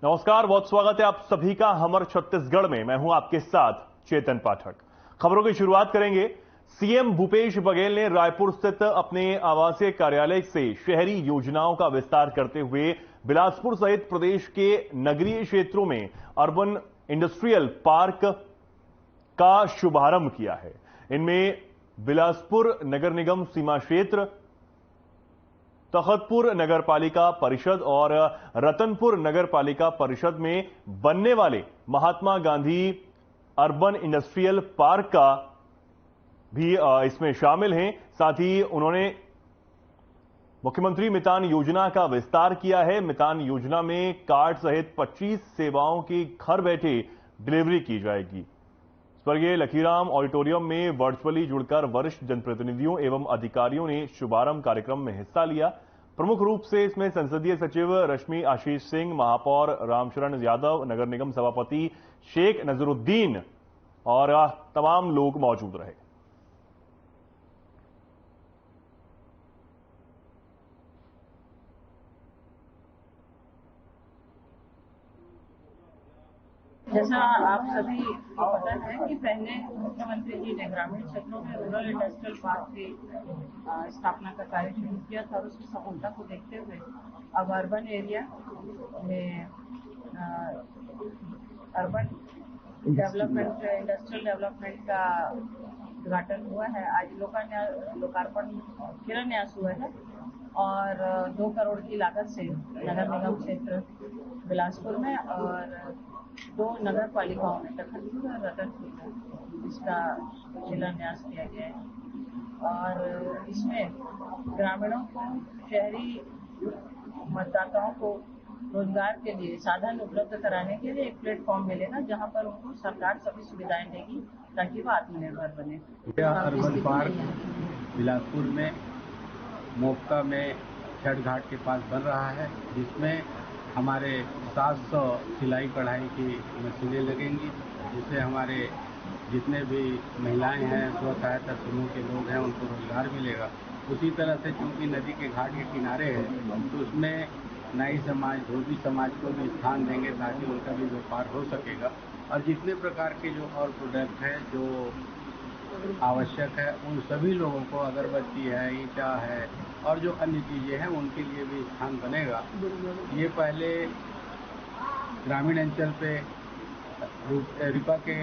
नमस्कार, बहुत स्वागत है आप सभी का हमर छत्तीसगढ़ में। मैं हूं आपके साथ चेतन पाठक। खबरों की शुरुआत करेंगे। सीएम भूपेश बघेल ने रायपुर स्थित अपने आवासीय कार्यालय से शहरी योजनाओं का विस्तार करते हुए बिलासपुर सहित प्रदेश के नगरीय क्षेत्रों में अर्बन इंडस्ट्रियल पार्क का शुभारंभ किया है। इनमें बिलासपुर नगर निगम सीमा क्षेत्र, तखतपुर नगरपालिका परिषद और रतनपुर नगरपालिका परिषद में बनने वाले Mahatma Gandhi urban industrial park का भी इसमें शामिल हैं। साथ ही उन्होंने मुख्यमंत्री मितान योजना का विस्तार किया है। मितान योजना में कार्ड सहित 25 सेवाओं की घर बैठे डिलीवरी की जाएगी। स्वर्गीय लखीराम ऑडिटोरियम में वर्चुअली जुड़कर वरिष्ठ जनप्रतिनिधियों एवं अधिकारियों ने शुभारंभ कार्यक्रम में हिस्सा लिया। प्रमुख रूप से इसमें संसदीय सचिव रश्मि आशीष सिंह, महापौर रामशरण यादव, नगर निगम सभापति शेख नजरुद्दीन और तमाम लोग मौजूद रहे। जैसा आप सभी को पता है कि पहले मुख्यमंत्री जी ने ग्रामीण क्षेत्रों में रूरल इंडस्ट्रियल पार्क की स्थापना का कार्य शुरू किया था और उसकी सफलता को देखते हुए अब अर्बन एरिया में अर्बन डेवलपमेंट, इंडस्ट्रियल डेवलपमेंट का उद्घाटन हुआ है। आज लोकार्पण शिलान्यास हुआ है और 2 करोड़ की लागत से नगर निगम क्षेत्र बिलासपुर में और 2 नगर पालिकाओं में तखतपुर और रतनपुर में इसका शिलान्यास किया गया है। और इसमें ग्रामीणों को, शहरी मतदाताओं को रोजगार के लिए साधन उपलब्ध कराने के लिए एक प्लेटफॉर्म मिलेगा जहां पर उनको सरकार सभी सुविधाएं देगी ताकि वो आत्मनिर्भर बने। अर्बन पार्क बिलासपुर में मोक्का में छठ घाट के पास बन रहा है, जिसमें हमारे 700 सिलाई कढ़ाई की मशीनें लगेंगी, जिससे हमारे जितने भी महिलाएं हैं, स्व सहायता समूह के लोग हैं, उनको रोजगार मिलेगा। उसी तरह से चूंकि नदी के घाट के किनारे है तो उसमें नाई समाज, धोबी समाज को भी स्थान देंगे ताकि उनका भी व्यापार हो सकेगा। और जितने प्रकार के जो और प्रोडक्ट है जो आवश्यक है उन सभी लोगों को, अगरबत्ती है, ईंटा है और जो अन्य चीजें हैं उनके लिए भी स्थान बनेगा। ये पहले ग्रामीण अंचल पे रिपा के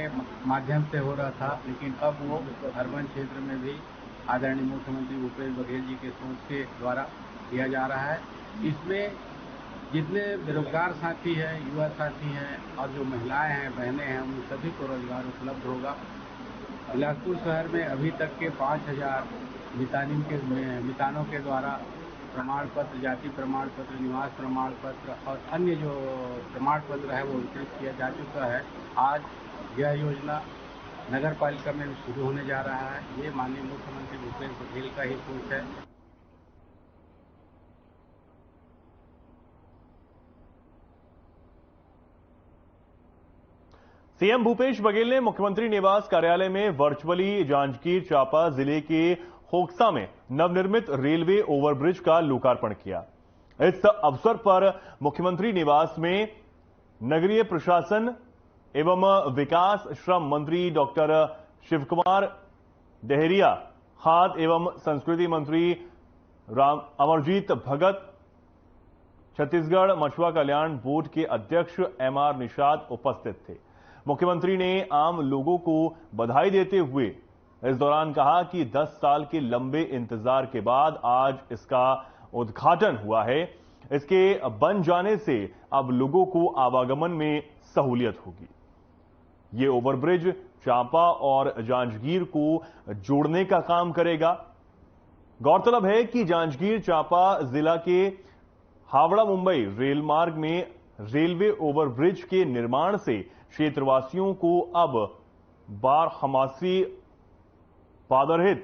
माध्यम से हो रहा था, लेकिन अब वो अर्बन क्षेत्र में भी आदरणीय मुख्यमंत्री भूपेश बघेल जी के सोच के द्वारा किया जा रहा है। इसमें जितने बेरोजगार साथी हैं, युवा साथी हैं और जो महिलाएं हैं, बहनें हैं, उन सभी को रोजगार उपलब्ध होगा। बिलासपुर शहर में अभी तक के 5000 मितानों के द्वारा प्रमाण पत्र, जाति प्रमाण पत्र, निवास प्रमाण पत्र और अन्य जो प्रमाण पत्र है वो वितरित किया जा चुका है। आज यह योजना नगर पालिका में शुरू होने जा रहा है। ये माननीय मुख्यमंत्री भूपेश बघेल का ही सोच है। सीएम भूपेश बघेल ने मुख्यमंत्री निवास कार्यालय में वर्चुअली जांजगीर चांपा जिले के खोखसा में नवनिर्मित रेलवे ओवरब्रिज का लोकार्पण किया। इस अवसर पर मुख्यमंत्री निवास में नगरीय प्रशासन एवं विकास श्रम मंत्री डॉक्टर शिवकुमार डहरिया, खाद्य एवं संस्कृति मंत्री अमरजीत भगत, छत्तीसगढ़ मछुआ कल्याण बोर्ड के अध्यक्ष एमआर निषाद उपस्थित थे। मुख्यमंत्री ने आम लोगों को बधाई देते हुए इस दौरान कहा कि 10 साल के लंबे इंतजार के बाद आज इसका उद्घाटन हुआ है। इसके बन जाने से अब लोगों को आवागमन में सहूलियत होगी। ये ओवरब्रिज चांपा और जांजगीर को जोड़ने का काम करेगा। गौरतलब है कि जांजगीर चांपा जिला के हावड़ा मुंबई रेल मार्ग में रेलवे ओवरब्रिज के निर्माण से क्षेत्रवासियों को अब बारहमासी पादरहित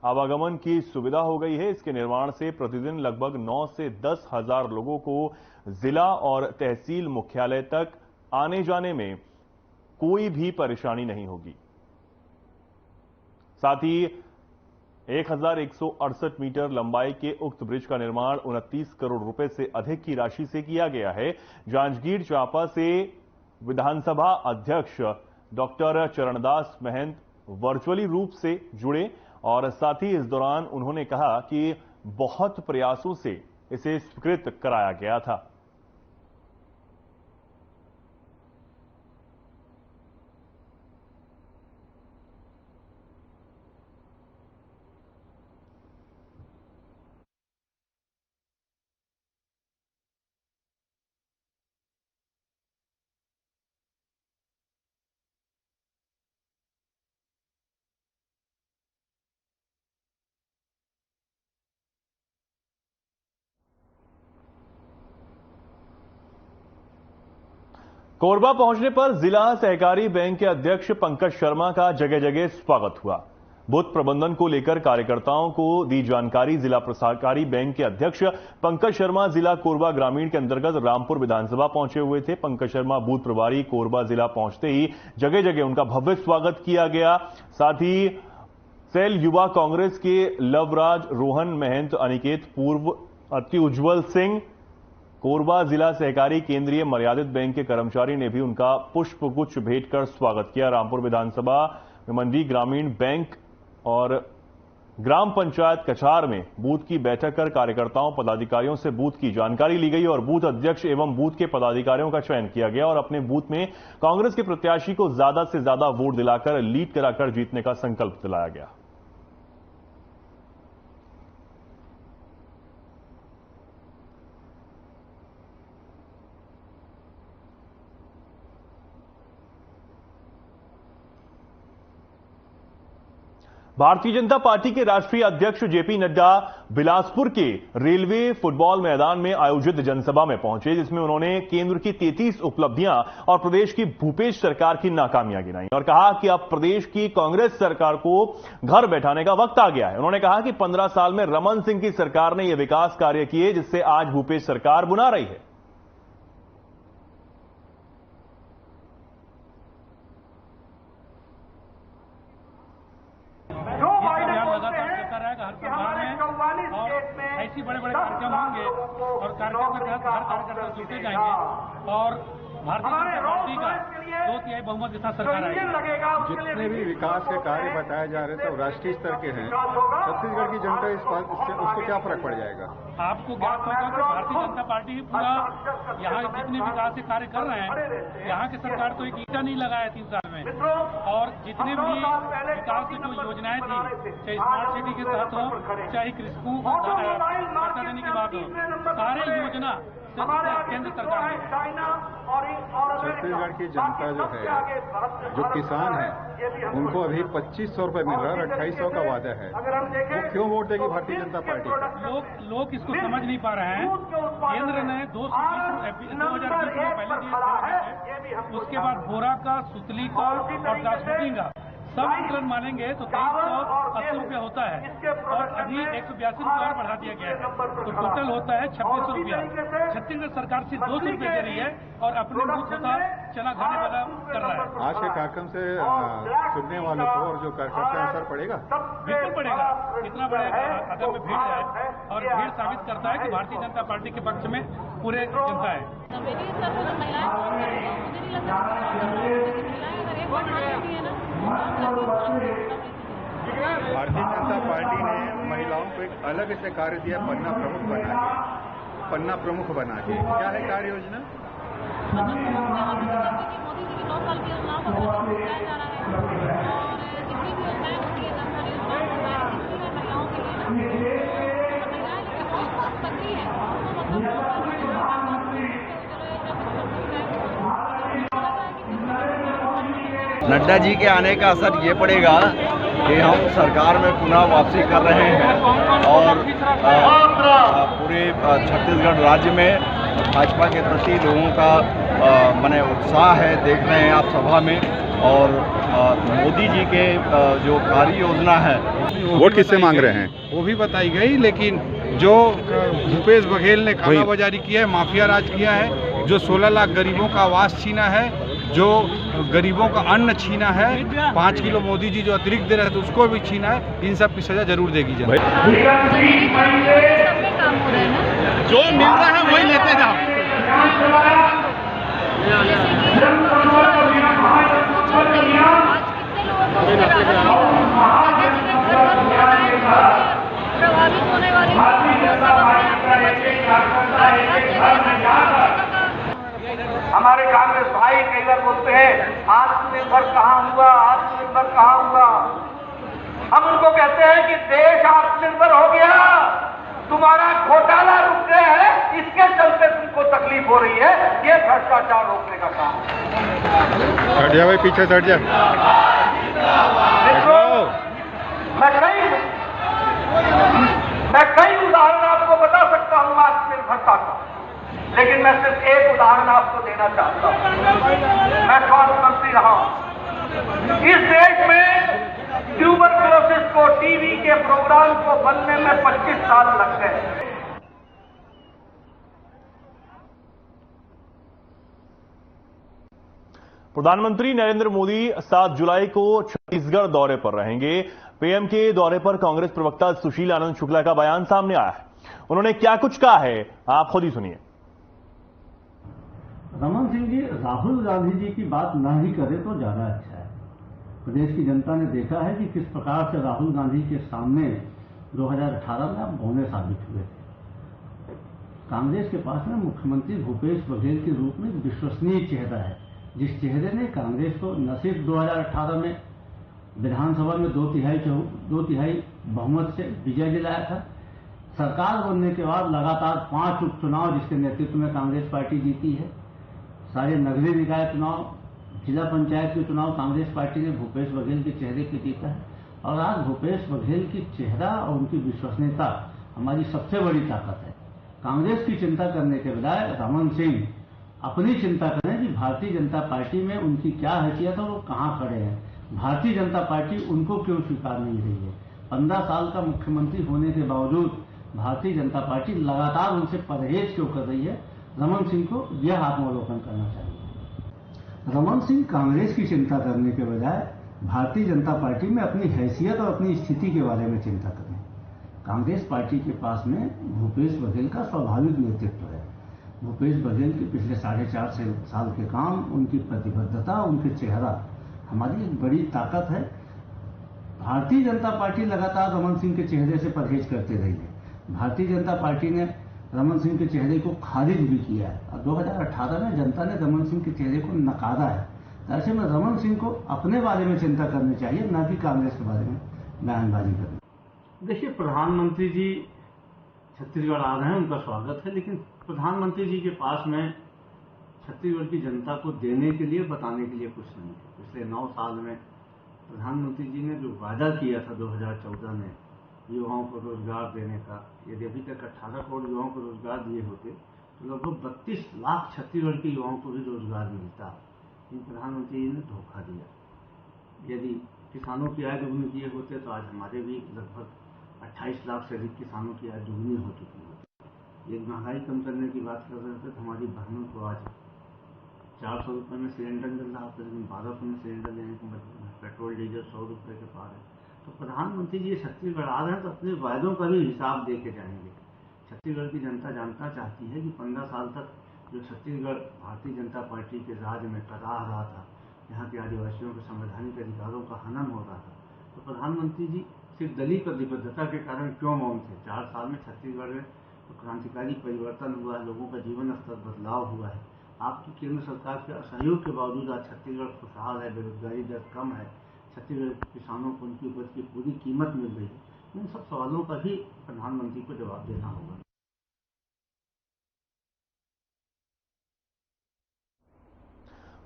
आवागमन की सुविधा हो गई है। इसके निर्माण से प्रतिदिन लगभग 9 से 10 हजार लोगों को जिला और तहसील मुख्यालय तक आने जाने में कोई भी परेशानी नहीं होगी। साथ ही 1168 मीटर लंबाई के उक्त ब्रिज का निर्माण 29 करोड़ रुपए से अधिक की राशि से किया गया है। जांजगीर चांपा से विधानसभा अध्यक्ष डॉक्टर चरणदास महंत वर्चुअली रूप से जुड़े और साथ ही इस दौरान उन्होंने कहा कि बहुत प्रयासों से इसे स्वीकृत कराया गया था। कोरबा पहुंचने पर जिला सहकारी बैंक के अध्यक्ष पंकज शर्मा का जगह जगह स्वागत हुआ। बूथ प्रबंधन को लेकर कार्यकर्ताओं को दी जानकारी जिला सहकारी बैंक के अध्यक्ष पंकज शर्मा जिला कोरबा ग्रामीण के अंतर्गत रामपुर विधानसभा पहुंचे हुए थे। पंकज शर्मा बूथ प्रभारी कोरबा जिला पहुंचते ही जगह जगह उनका भव्य स्वागत किया गया। साथ ही सेल युवा कांग्रेस के लवराज, रोहन महंत, अनिकेत पूर्व, अति उज्जवल सिंह, कोरबा जिला सहकारी केंद्रीय मर्यादित बैंक के कर्मचारी ने भी उनका पुष्पगुच्छ भेंट कर स्वागत किया। रामपुर विधानसभा मंडी ग्रामीण बैंक और ग्राम पंचायत कछार में बूथ की बैठक कर कार्यकर्ताओं पदाधिकारियों से बूथ की जानकारी ली गई और बूथ अध्यक्ष एवं बूथ के पदाधिकारियों का चयन किया गया और अपने बूथ में कांग्रेस के प्रत्याशी को ज्यादा से ज्यादा वोट दिलाकर लीड कराकर जीतने का संकल्प दिलाया गया। भारतीय जनता पार्टी के राष्ट्रीय अध्यक्ष जेपी नड्डा बिलासपुर के रेलवे फुटबॉल मैदान में आयोजित जनसभा में पहुंचे, जिसमें उन्होंने केंद्र की 33 उपलब्धियां और प्रदेश की भूपेश सरकार की नाकामियां गिनाई और कहा कि अब प्रदेश की कांग्रेस सरकार को घर बैठाने का वक्त आ गया है। उन्होंने कहा कि 15 साल में रमन सिंह की सरकार ने यह विकास कार्य किए जिससे आज भूपेश सरकार बुना रही है। ऐसी बड़े बड़े कार्यक्रम होंगे और कार्यक्रम के तहत हर कार्यकर्ता जुटे जाएंगे और भारतीय जनता पार्टी का 2/3 बहुमत के साथ सरकार आएगी। जितने भी विकास के कार्य बताए जा रहे थे वो राष्ट्रीय स्तर के हैं। छत्तीसगढ़ की जनता इस बात से उसको क्या फर्क पड़ जाएगा? आपको ज्ञात होगा कि भारतीय जनता पार्टी पूरा यहाँ जितने विकास के कार्य कर रहे हैं, यहाँ की सरकार तो एक ईंटा नहीं लगाया 3 साल में और जितने भी विकास की जो योजनाएं थी, चाहे स्मार्ट सिटी के तहत हो, चाहे कृषकों को खर्चा देने की बात हो, सारे योजना केंद्र सरकार ने। छत्तीसगढ़ की जनता जो है, जो किसान है, उनको अभी 2500 रुपए मिल रहा है और 2800 का वादा है। वो क्यों वोट देगी भारतीय जनता पार्टी को? लोग इसको समझ नहीं पा रहे हैं। केंद्र ने 2020 में पहले दिए, उसके बाद बोरा का, सुतली का और ट्रांसपोर्टिंग का सब विकलन मानेंगे तो 2380 रुपया होता है और अभी 182 रुपया और बढ़ा दिया गया है, तो टोटल होता है 2600 रुपया। छत्तीसगढ़ सरकार सिर्फ 200 रुपये दे रही है और अपने मुंह होता चना खाने वाला कर रहा है। आज के कार्यक्रम से सुनने वालों को और जो कार्यकर्ता असर पड़ेगा? बिल्कुल पड़ेगा। इतना बड़े अगर में भीड़ है और भीड़ साबित करता है कि भारतीय जनता पार्टी के पक्ष में पूरे जनता है। भारतीय जनता पार्टी ने महिलाओं को एक अलग से कार्य दिया, पन्ना प्रमुख बना के। क्या है कार्य योजना? मोदी जी की 9 साल की योजनाओं का बताया जा रहा है और जितनी भी योजनाएं होती है, सरकारी योजनाएं महिलाओं के लिए महिलाएं बहुत सक्रिय है। नड्डा जी के आने का असर ये पड़ेगा कि हम सरकार में पुनः वापसी कर रहे हैं और पूरे छत्तीसगढ़ राज्य में भाजपा के प्रति लोगों का माने उत्साह है, देख रहे हैं आप सभा में। और मोदी जी के जो कार्य योजना है, वोट किससे मांग रहे हैं? वो भी बताई गई, लेकिन जो भूपेश बघेल ने कालाबाजारी किया है, माफिया राज किया है, जो 16 लाख गरीबों का आवास छीना है, जो गरीबों का अन्न छीना है, 5 किलो मोदी जी जो अतिरिक्त दे रहे थे उसको भी छीना है, इन सब की सजा जरूर देगी जनता। जो मिल रहा है वही लेते जाओ। प्रभावित होने वाली हमारे कांग्रेस भाई कई बार बोलते हैं आत्मनिर्भर कहाँ हुआ, आत्मनिर्भर कहाँ हुआ। हम उनको कहते हैं कि देश आत्मनिर्भर हो गया, तुम्हारा घोटाला रुक गया है, इसके चलते तुमको तकलीफ हो रही है। ये भ्रष्टाचार रोकने का काम है। हट जा भाई, पीछे हट जा। मैं कई उदाहरण आपको बता सकता हूं आत्मनिर्भरता का, लेकिन मैं सिर्फ एक उदाहरण आपको देना चाहता हूं। मैं स्वास्थ्य मंत्री रहा हूं। इस देश में ट्यूबरकुलोसिस को, टीबी के प्रोग्राम को बनने में 25 साल लग गए। प्रधानमंत्री नरेंद्र मोदी 7 जुलाई को छत्तीसगढ़ दौरे पर रहेंगे। पीएम के दौरे पर कांग्रेस प्रवक्ता सुशील आनंद शुक्ला का बयान सामने आया है। उन्होंने क्या कुछ कहा है, आप खुद ही सुनिए। रमन सिंह जी, राहुल गांधी जी की बात न ही करे तो ज्यादा अच्छा है। प्रदेश की जनता ने देखा है कि किस प्रकार से राहुल गांधी के सामने 2018 में आप बौने साबित हुए थे। कांग्रेस के पास में मुख्यमंत्री भूपेश बघेल के रूप में विश्वसनीय चेहरा है, जिस चेहरे ने कांग्रेस को न सिर्फ 2018 में विधानसभा में 2/3 बहुमत से विजय दिलाया था, सरकार बनने के बाद लगातार 5 उपचुनाव जिसके नेतृत्व में कांग्रेस पार्टी जीती है, सारे नगरीय निकाय चुनाव, जिला पंचायत के चुनाव कांग्रेस पार्टी ने भूपेश बघेल के चेहरे पे जीता है। और आज भूपेश बघेल की चेहरा और उनकी विश्वसनीयता हमारी सबसे बड़ी ताकत है। कांग्रेस की चिंता करने के बजाय रमन सिंह अपनी चिंता करें कि भारतीय जनता पार्टी में उनकी क्या हैसियत है, वो कहाँ खड़े हैं, भारतीय जनता पार्टी उनको क्यों स्वीकार नहीं रही है। 15 साल का मुख्यमंत्री होने के बावजूद भारतीय जनता पार्टी लगातार उनसे परहेज क्यों कर रही है। रमन सिंह को यह आत्मावलोकन करना चाहिए। रमन सिंह कांग्रेस की चिंता करने के बजाय भारतीय जनता पार्टी में अपनी हैसियत और अपनी स्थिति के बारे में चिंता करें। कांग्रेस पार्टी के पास में भूपेश बघेल का स्वाभाविक नेतृत्व है। भूपेश बघेल के पिछले 4.5 साल के काम, उनकी प्रतिबद्धता, उनके चेहरा हमारी एक बड़ी ताकत है। भारतीय जनता पार्टी लगातार रमन सिंह के चेहरे से परहेज करते रही है। भारतीय जनता पार्टी ने रमन सिंह के चेहरे को खारिज भी किया है और 2018 में जनता ने रमन सिंह के चेहरे को नकारा है। तो ऐसे में रमन सिंह को अपने बारे में चिंता करनी चाहिए, न कि कांग्रेस के बारे में बयानबाजी करनी। देखिए, प्रधानमंत्री जी छत्तीसगढ़ आ रहे हैं, उनका स्वागत है, लेकिन प्रधानमंत्री जी के पास में छत्तीसगढ़ की जनता को देने के लिए, बताने के लिए कुछ नहीं है। पिछले 9 साल में प्रधानमंत्री जी ने जो वादा किया था 2014 में युवाओं को रोजगार देने का, यदि अभी तक 18 करोड़ युवाओं को रोजगार दिए होते तो लगभग 32 लाख छत्तीसगढ़ के युवाओं को भी रोजगार मिलता। लेकिन प्रधानमंत्री जी ने धोखा दिया। यदि किसानों की आय दोगुनी किए होते तो आज हमारे भी लगभग 28 लाख से अधिक किसानों की आय दोगुनी हो चुकी होती। एक महंगाई कम करने की बात कर रहे थे तो हमारी बहनों को आज 400 रुपये में सिलेंडर मिल रहा था, लेकिन 1200 में सिलेंडर लेने को मजबूर है। पेट्रोल डीजल 100 रुपये के पार है। तो प्रधानमंत्री जी छत्तीसगढ़ आ रहे हैं तो अपने वायदों का भी हिसाब दे के जाएंगे। छत्तीसगढ़ की जनता जानना चाहती है कि 15 साल तक जो छत्तीसगढ़ भारतीय जनता पार्टी के राज में करा रहा था, यहाँ के आदिवासियों के संवैधानिक अधिकारों का हनन हो रहा था, तो प्रधानमंत्री जी सिर्फ दलीय प्रतिबद्धता के कारण क्यों मौन थे। 4 साल में छत्तीसगढ़ में तो क्रांतिकारी परिवर्तन हुआ है, लोगों का जीवन स्तर बदलाव हुआ है। आपकी केंद्र सरकार के असहयोग के बावजूद आज छत्तीसगढ़ खुशहाल है, बेरोजगारी दर कम है, छत्तीसगढ़ के किसानों को उनकी उपज की पूरी कीमत मिल रही है। इन सब सवालों का भी प्रधानमंत्री को जवाब देना होगा।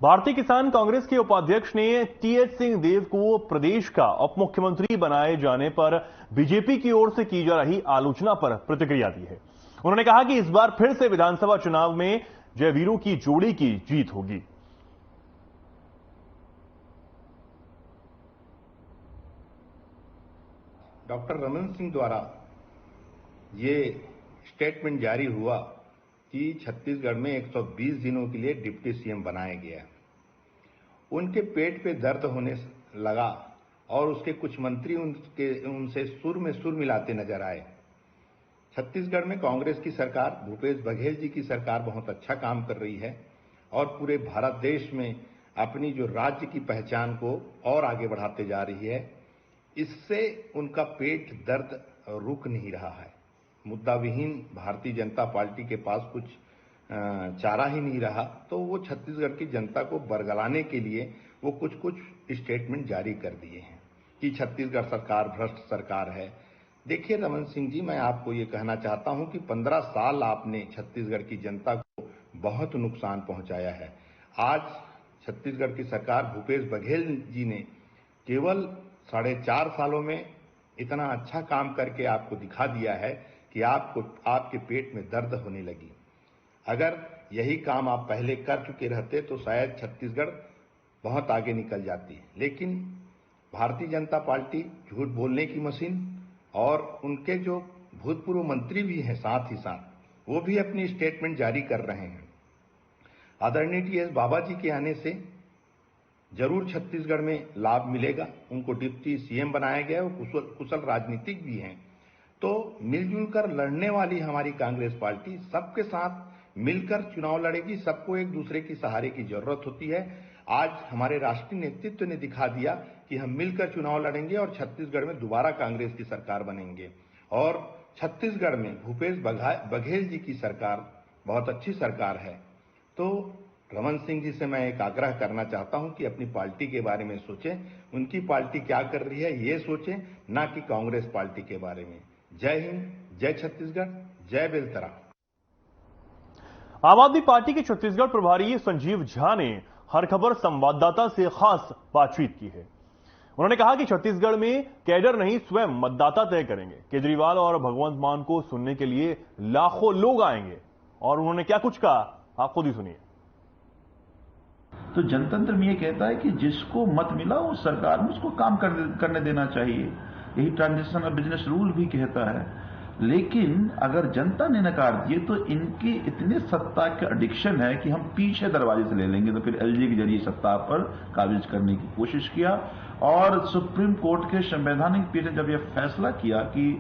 भारतीय किसान कांग्रेस के उपाध्यक्ष ने टीएच सिंहदेव को प्रदेश का उप मुख्यमंत्री बनाए जाने पर बीजेपी की ओर से की जा रही आलोचना पर प्रतिक्रिया दी है। उन्होंने कहा कि इस बार फिर से विधानसभा चुनाव में जयवीरों की जोड़ी की जीत होगी। डॉक्टर रमन सिंह द्वारा ये स्टेटमेंट जारी हुआ कि छत्तीसगढ़ में 120 दिनों के लिए डिप्टी सीएम बनाया गया। उनके पेट पे दर्द होने लगा और उसके कुछ मंत्री उनसे सुर में सुर मिलाते नजर आए। छत्तीसगढ़ में कांग्रेस की सरकार, भूपेश बघेल जी की सरकार बहुत अच्छा काम कर रही है और पूरे भारत देश में अपनी जो राज्य की पहचान को और आगे बढ़ाते जा रही है। इससे उनका पेट दर्द रुक नहीं रहा है। मुद्दा विहीन भारतीय जनता पार्टी के पास कुछ चारा ही नहीं रहा, तो वो छत्तीसगढ़ की जनता को बरगलाने के लिए वो कुछ स्टेटमेंट जारी कर दिए हैं कि छत्तीसगढ़ सरकार भ्रष्ट सरकार है। देखिए रमन सिंह जी, मैं आपको ये कहना चाहता हूं कि 15 साल आपने छत्तीसगढ़ की जनता को बहुत नुकसान पहुंचाया है। आज छत्तीसगढ़ की सरकार, भूपेश बघेल जी ने केवल 4.5 सालों में इतना अच्छा काम करके आपको दिखा दिया है कि आपके पेट में दर्द होने लगी। अगर यही काम आप पहले कर चुके रहते तो शायद छत्तीसगढ़ बहुत आगे निकल जाती। लेकिन भारतीय जनता पार्टी झूठ बोलने की मशीन और उनके जो भूतपूर्व मंत्री भी हैं साथ ही साथ वो भी अपनी स्टेटमेंट जारी कर रहे हैं। आदरणीय टी.एस. बाबा जी के आने से जरूर छत्तीसगढ़ में लाभ मिलेगा। उनको डिप्टी सीएम बनाया गया, वो कुशल राजनीतिक भी हैं। तो मिलजुल कर लड़ने वाली हमारी कांग्रेस पार्टी सबके साथ मिलकर चुनाव लड़ेगी। सबको एक दूसरे की सहारे की जरूरत होती है। आज हमारे राष्ट्रीय नेतृत्व ने दिखा दिया कि हम मिलकर चुनाव लड़ेंगे और छत्तीसगढ़ में दोबारा कांग्रेस की सरकार बनेंगे। और छत्तीसगढ़ में भूपेश बघेल जी की सरकार बहुत अच्छी सरकार है। तो रमन सिंह जी से मैं एक आग्रह करना चाहता हूं कि अपनी पार्टी के बारे में सोचें, उनकी पार्टी क्या कर रही है ये सोचें, ना कि कांग्रेस पार्टी के बारे में। जय हिंद, जय छत्तीसगढ़, जय बेलतरा। आम आदमी पार्टी के छत्तीसगढ़ प्रभारी संजीव झा ने हर खबर संवाददाता से खास बातचीत की है। उन्होंने कहा कि छत्तीसगढ़ में कैडर नहीं, स्वयं मतदाता तय करेंगे। केजरीवाल और भगवंत मान को सुनने के लिए लाखों लोग आएंगे। और उन्होंने क्या कुछ कहा, आप खुद ही सुनिए। तो जनतंत्र में ये कहता है कि जिसको मत मिला वो सरकार में उसको काम करने देना चाहिए। यही ट्रांजिशन और बिजनेस रूल भी कहता है। लेकिन अगर जनता ने नकार दिए तो इनकी इतने सत्ता के एडिक्शन है कि हम पीछे दरवाजे से ले लेंगे। तो फिर एलजी के जरिए सत्ता पर काबिज करने की कोशिश किया और सुप्रीम कोर्ट के संवैधानिक पीठ ने जब यह फैसला किया कि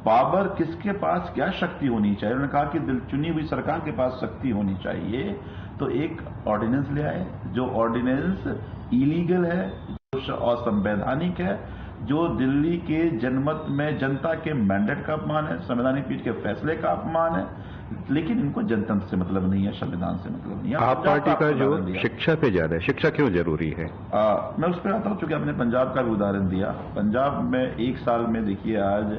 पावर किसके पास क्या शक्ति होनी चाहिए, उन्होंने कहा कि चुनी हुई सरकार के पास शक्ति होनी चाहिए, तो एक ऑर्डिनेंस ले आए जो ऑर्डिनेंस इलीगल है, जो असंवैधानिक है, जो दिल्ली के जनमत में जनता के मैंडेट का अपमान है, संवैधानिक पीठ के फैसले का अपमान है। लेकिन इनको जनतंत्र से मतलब नहीं है, संविधान से मतलब नहीं है। आप पार्टी का जो शिक्षा पे जा रहा है, शिक्षा क्यों जरूरी है? मैं उस पर आता हूं, चूंकि आपने पंजाब का भी उदाहरण दिया। पंजाब में एक साल में देखिए आज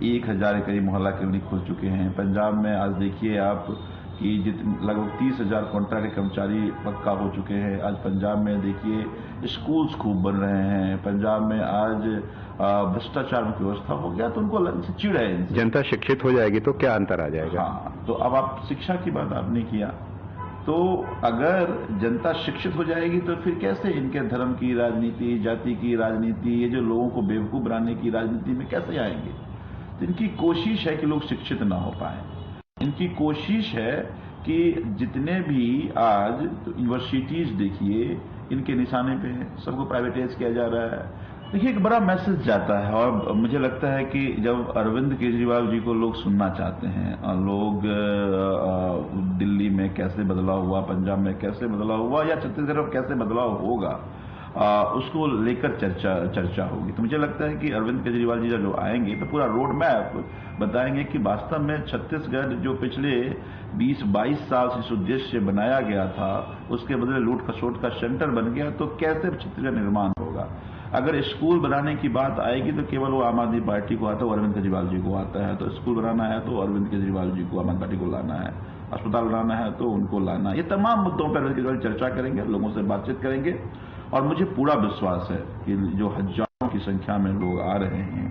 1000 के करीब मोहल्ला क्लिनिक खुल चुके हैं। पंजाब में आज देखिए आप कि लगभग 30,000 कॉन्ट्रैक्ट कर्मचारी पक्का हो चुके हैं। आज पंजाब में देखिए स्कूल्स खूब बन रहे हैं। पंजाब में आज भ्रष्टाचार मुक्त व्यवस्था हो गया, तो उनको चिड़ है। जनता शिक्षित हो जाएगी तो क्या अंतर आ जाएगा? हाँ, तो अब आप शिक्षा की बात आपने किया, तो अगर जनता शिक्षित हो जाएगी तो फिर कैसे इनके धर्म की राजनीति, जाति की राजनीति, ये जो लोगों को बेवकूफ बनाने की राजनीति में कैसे आएंगे? तो इनकी कोशिश है कि लोग शिक्षित ना हो पाए। इनकी कोशिश है कि जितने भी आज तो यूनिवर्सिटीज देखिए इनके निशाने पे है, सबको प्राइवेटाइज किया जा रहा है। देखिए एक बड़ा मैसेज जाता है और मुझे लगता है कि जब अरविंद केजरीवाल जी को लोग सुनना चाहते हैं, लोग दिल्ली में कैसे बदलाव हुआ, पंजाब में कैसे बदलाव हुआ या छत्तीसगढ़ में कैसे बदलाव होगा, उसको लेकर चर्चा होगी। तो मुझे लगता है कि अरविंद केजरीवाल जी जो आएंगे तो पूरा रोड मैप बताएंगे कि वास्तव में छत्तीसगढ़ जो पिछले 20-22 साल से इस उद्देश्य से बनाया गया था, उसके बदले लूट खसोट का सेंटर बन गया, तो कैसे छत्तीसगढ़ निर्माण होगा। अगर स्कूल बनाने की बात आएगी तो केवल वो आम आदमी पार्टी को आता है, अरविंद केजरीवाल जी को आता है। तो स्कूल बनाना है तो अरविंद केजरीवाल जी को, आम आदमी पार्टी को लाना है। अस्पताल बनाना है तो उनको लाना है। ये तमाम मुद्दों पर अरविंद केजरीवाल चर्चा करेंगे, लोगों से बातचीत करेंगे। और मुझे पूरा विश्वास है कि जो हजारों की संख्या में लोग आ रहे हैं,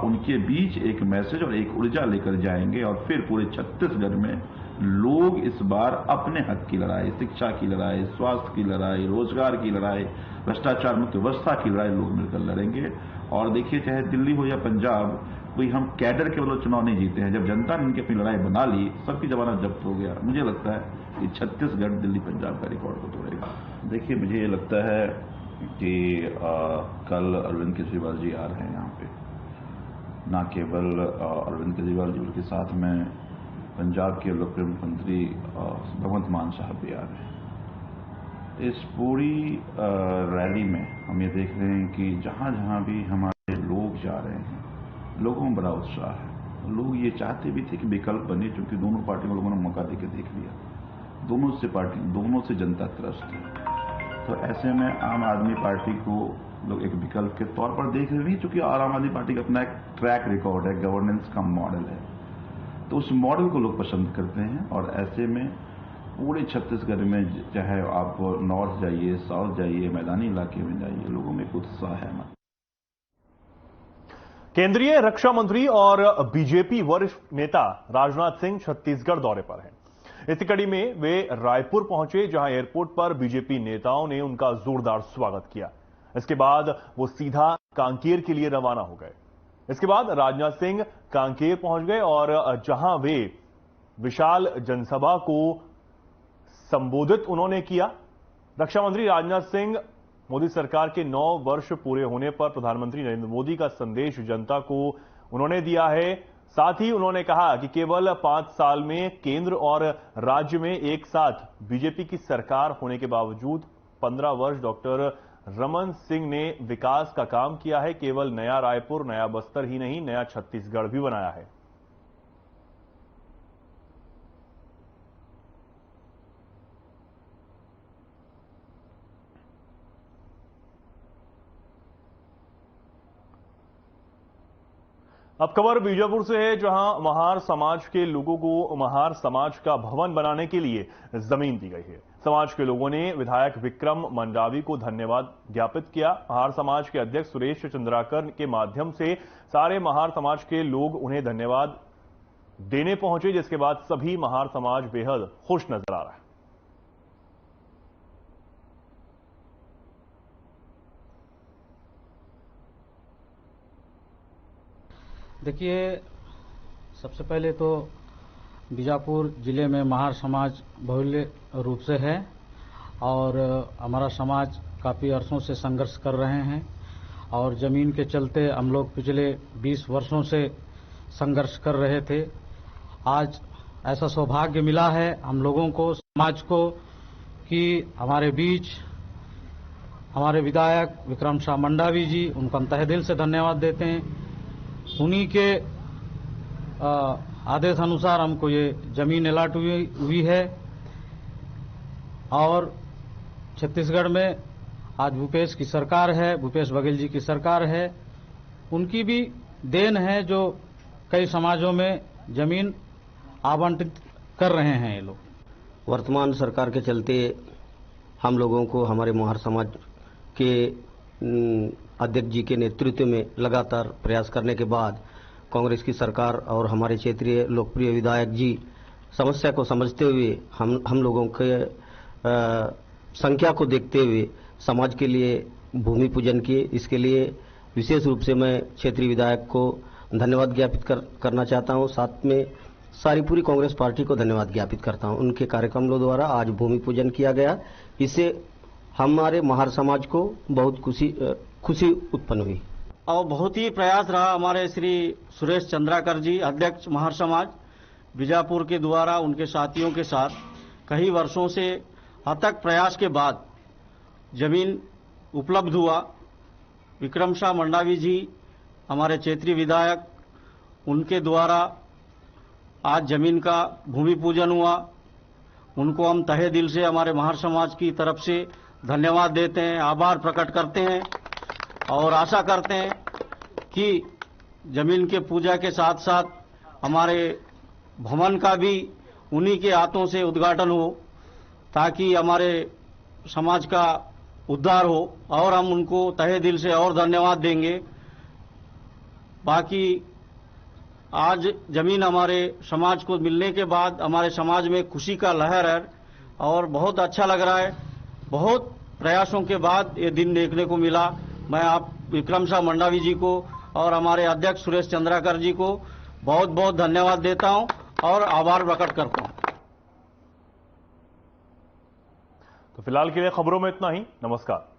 उनके बीच एक मैसेज और एक ऊर्जा लेकर जाएंगे और फिर पूरे छत्तीसगढ़ में लोग इस बार अपने हक की लड़ाई, शिक्षा की लड़ाई, स्वास्थ्य की लड़ाई, रोजगार की लड़ाई, भ्रष्टाचार मुक्त व्यवस्था की लड़ाई लोग मिलकर लड़ेंगे। और देखिए चाहे दिल्ली हो या पंजाब, कोई हम कैडर के बदौलत चुनाव नहीं जीते हैं। जब जनता ने इनकी अपनी लड़ाई बना ली, सबकी जमानत जब्त हो गया। मुझे लगता है कि छत्तीसगढ़ दिल्ली पंजाब का रिकॉर्ड को तोड़ेगा। देखिए, मुझे ये लगता है कि कल अरविंद केजरीवाल जी आ रहे हैं यहाँ पे। न केवल अरविंद केजरीवाल जी के साथ में पंजाब के लोकप्रिय मुख्यमंत्री भगवंत मान साहब भी आ रहे हैं। इस पूरी रैली में हम ये देख रहे हैं कि जहाँ जहाँ भी हमारे लोग जा रहे हैं, लोगों में बड़ा उत्साह है। लोग ये चाहते भी थे कि विकल्प बने, क्योंकि दोनों पार्टियों को लोगों ने मौका देकर देख लिया। दोनों से जनता त्रस्त है। तो ऐसे में आम आदमी पार्टी को लोग एक विकल्प के तौर पर देख रहे हैं, चूंकि आम आदमी पार्टी का अपना एक ट्रैक रिकॉर्ड है, गवर्नेंस का मॉडल है, तो उस मॉडल को लोग पसंद करते हैं। और ऐसे में पूरे छत्तीसगढ़ में, चाहे आप नॉर्थ जाइए, साउथ जाइए, मैदानी इलाके में जाइए, लोगों में एक उत्साह है। केंद्रीय रक्षा मंत्री और बीजेपी वरिष्ठ नेता राजनाथ सिंह छत्तीसगढ़ दौरे पर हैं। इसी कड़ी में वे रायपुर पहुंचे, जहां एयरपोर्ट पर बीजेपी नेताओं ने उनका जोरदार स्वागत किया। इसके बाद वो सीधा कांकेर के लिए रवाना हो गए। इसके बाद राजनाथ सिंह कांकेर पहुंच गए और जहां वे विशाल जनसभा को संबोधित उन्होंने किया। रक्षा मंत्री राजनाथ सिंह मोदी सरकार के 9 वर्ष पूरे होने पर प्रधानमंत्री नरेंद्र मोदी का संदेश जनता को उन्होंने दिया है। साथ ही उन्होंने कहा कि केवल 5 साल में केंद्र और राज्य में एक साथ बीजेपी की सरकार होने के बावजूद 15 वर्ष डॉक्टर रमन सिंह ने विकास का काम किया है। केवल नया रायपुर, नया बस्तर ही नहीं, नया छत्तीसगढ़ भी बनाया है। अब खबर बीजापुर से है, जहां महार समाज के लोगों को महार समाज का भवन बनाने के लिए जमीन दी गई है। समाज के लोगों ने विधायक विक्रम मंडावी को धन्यवाद ज्ञापित किया। महार समाज के अध्यक्ष सुरेश चंद्राकर के माध्यम से सारे महार समाज के लोग उन्हें धन्यवाद देने पहुंचे, जिसके बाद सभी महार समाज बेहद खुश नजर आ रहा है। देखिए, सबसे पहले तो बीजापुर जिले में महार समाज बहुल्य रूप से है और हमारा समाज काफ़ी अरसों से संघर्ष कर रहे हैं और ज़मीन के चलते हम लोग पिछले 20 वर्षों से संघर्ष कर रहे थे। आज ऐसा सौभाग्य मिला है हम लोगों को, समाज को, कि हमारे बीच हमारे विधायक विक्रम शाह मंडावी जी, उनको हम तहे दिल से धन्यवाद देते हैं। उन्हीं के आदेश अनुसार हमको ये जमीन अलॉट हुई है और छत्तीसगढ़ में आज भूपेश की सरकार है, भूपेश बघेल जी की सरकार है। उनकी भी देन है जो कई समाजों में जमीन आवंटित कर रहे हैं ये लोग। वर्तमान सरकार के चलते हम लोगों को हमारे महार समाज के अध्यक्ष जी के नेतृत्व में लगातार प्रयास करने के बाद कांग्रेस की सरकार और हमारे क्षेत्रीय लोकप्रिय विधायक जी समस्या को समझते हुए हम लोगों के संख्या को देखते हुए समाज के लिए भूमि पूजन किए। इसके लिए विशेष रूप से मैं क्षेत्रीय विधायक को धन्यवाद ज्ञापित करना चाहता हूं। साथ में सारी पूरी कांग्रेस पार्टी को धन्यवाद ज्ञापित करता हूं। उनके कार्यक्रमों द्वारा आज भूमि पूजन किया गया। इससे हमारे महार समाज को बहुत खुशी उत्पन्न हुई और बहुत ही प्रयास रहा हमारे श्री सुरेश चंद्राकर जी, अध्यक्ष महार समाज बीजापुर के द्वारा उनके साथियों के साथ कई वर्षों से अथक प्रयास के बाद जमीन उपलब्ध हुआ। विक्रम शाह मंडावी जी हमारे क्षेत्रीय विधायक, उनके द्वारा आज जमीन का भूमि पूजन हुआ। उनको हम तहे दिल से हमारे महार समाज की तरफ से धन्यवाद देते हैं, आभार प्रकट करते हैं और आशा करते हैं कि जमीन के पूजा के साथ साथ हमारे भवन का भी उन्हीं के हाथों से उद्घाटन हो ताकि हमारे समाज का उद्धार हो और हम उनको तहे दिल से और धन्यवाद देंगे। बाकी आज जमीन हमारे समाज को मिलने के बाद हमारे समाज में खुशी का लहर है और बहुत अच्छा लग रहा है। बहुत प्रयासों के बाद ये दिन देखने को मिला। मैं आप विक्रम शाह मंडावी जी को और हमारे अध्यक्ष सुरेश चंद्राकर जी को बहुत बहुत धन्यवाद देता हूं और आभार प्रकट करता हूं। तो फिलहाल के लिए खबरों में इतना ही। नमस्कार।